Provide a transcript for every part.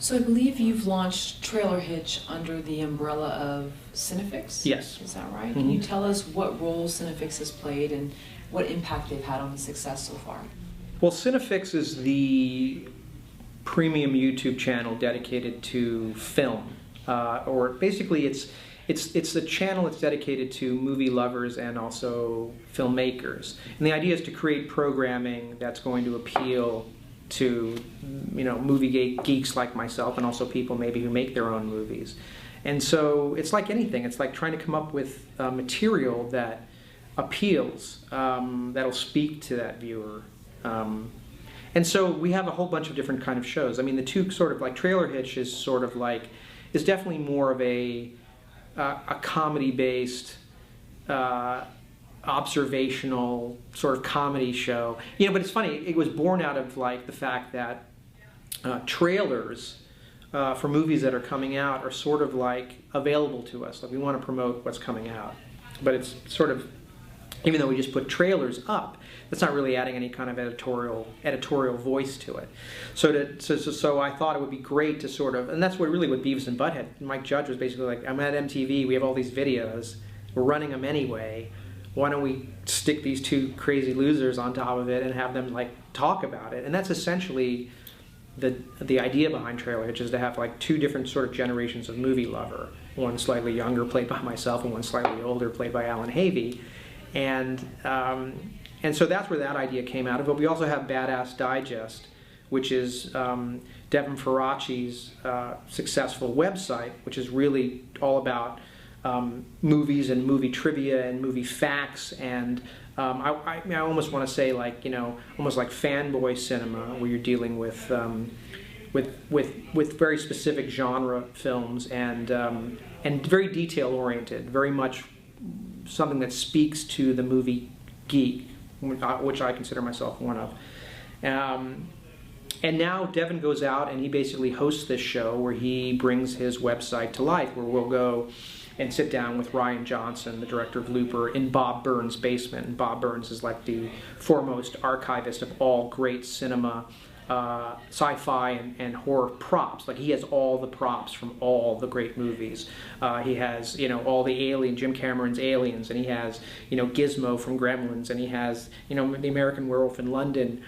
So I believe you've launched Trailer Hitch under the umbrella of CineFix? Yes. Is that right? Mm-hmm. Can you tell us what role CineFix has played and what impact they've had on the success so far? Well, CineFix is the premium YouTube channel dedicated to film, or basically it's a channel that's dedicated to movie lovers and also filmmakers. And the idea is to create programming that's going to appeal to movie geeks like myself, and also people maybe who make their own movies. And so it's like anything. It's like trying to come up with material that appeals, that'll speak to that viewer. And so we have a whole bunch of different kind of shows. I mean, the two sort of like Trailer Hitch is sort of like, is definitely more of a comedy-based, observational sort of comedy show. But it's funny, it was born out of like the fact that trailers for movies that are coming out are sort of like available to us. Like we want to promote what's coming out, but it's sort of, even though we just put trailers up, that's not really adding any kind of editorial voice to it. So I thought it would be great to sort of, and that's what Beavis and Butthead, Mike Judge was basically like, I'm at MTV, we have all these videos, we're running them anyway, why don't we stick these two crazy losers on top of it and have them like talk about it? And that's essentially the idea behind Trailer Hitch, is to have like two different sort of generations of movie lover, one slightly younger played by myself and one slightly older played by Alan Havey. And so that's where that idea came out of. But we also have Badass Digest, which is Devin Faraci's successful website, which is really all about movies and movie trivia and movie facts. And I almost want to say like, almost like fanboy cinema, where you're dealing with very specific genre films and very detail oriented, very much something that speaks to the movie geek, which I consider myself one of. And now Devin goes out and he basically hosts this show where he brings his website to life, where we'll go and sit down with Rian Johnson, the director of Looper, in Bob Burns' basement. And Bob Burns is like the foremost archivist of all great cinema, sci-fi and horror props. Like he has all the props from all the great movies. He has all the Jim Cameron's Aliens, and he has Gizmo from Gremlins, and he has the American Werewolf in London,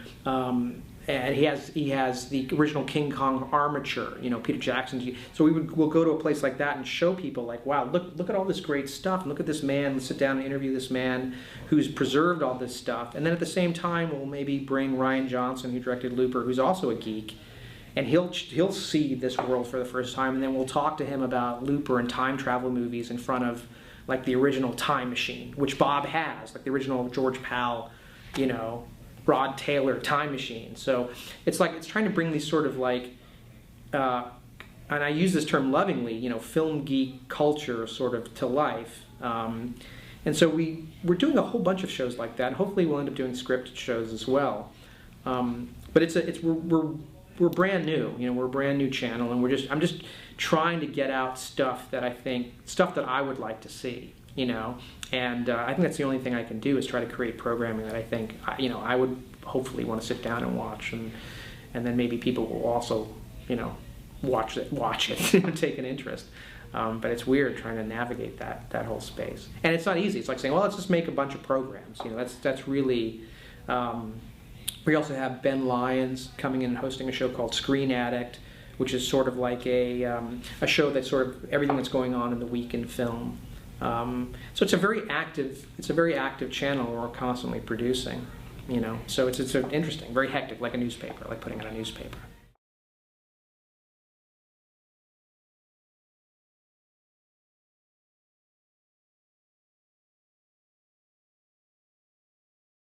and he has the original King Kong armature, Peter Jackson's. So we'll go to a place like that and show people like, wow, look at all this great stuff, and look at this man. Let's sit down and interview this man who's preserved all this stuff. And then at the same time, we'll maybe bring Rian Johnson, who directed Looper, who's also a geek, and he'll see this world for the first time. And then we'll talk to him about Looper and time travel movies in front of like the original Time Machine, which Bob has, like the original George Powell, Rod Taylor Time Machine. So it's trying to bring these sort of like, and I use this term lovingly, film geek culture sort of to life. And so we're doing a whole bunch of shows like that. And hopefully we'll end up doing scripted shows as well. But we're brand new. We're a brand new channel, and I'm just trying to get out stuff that I would like to see. And I think that's the only thing I can do, is try to create programming that I think I would hopefully want to sit down and watch, and then maybe people will also watch it and take an interest. But it's weird trying to navigate that whole space, and it's not easy. It's like saying, well, let's just make a bunch of programs. That's really. We also have Ben Lyons coming in and hosting a show called Screen Addict, which is sort of like a show that's sort of everything that's going on in the week in film. So it's a very active channel where we're constantly producing, So it's interesting, very hectic, like a newspaper, like putting out a newspaper.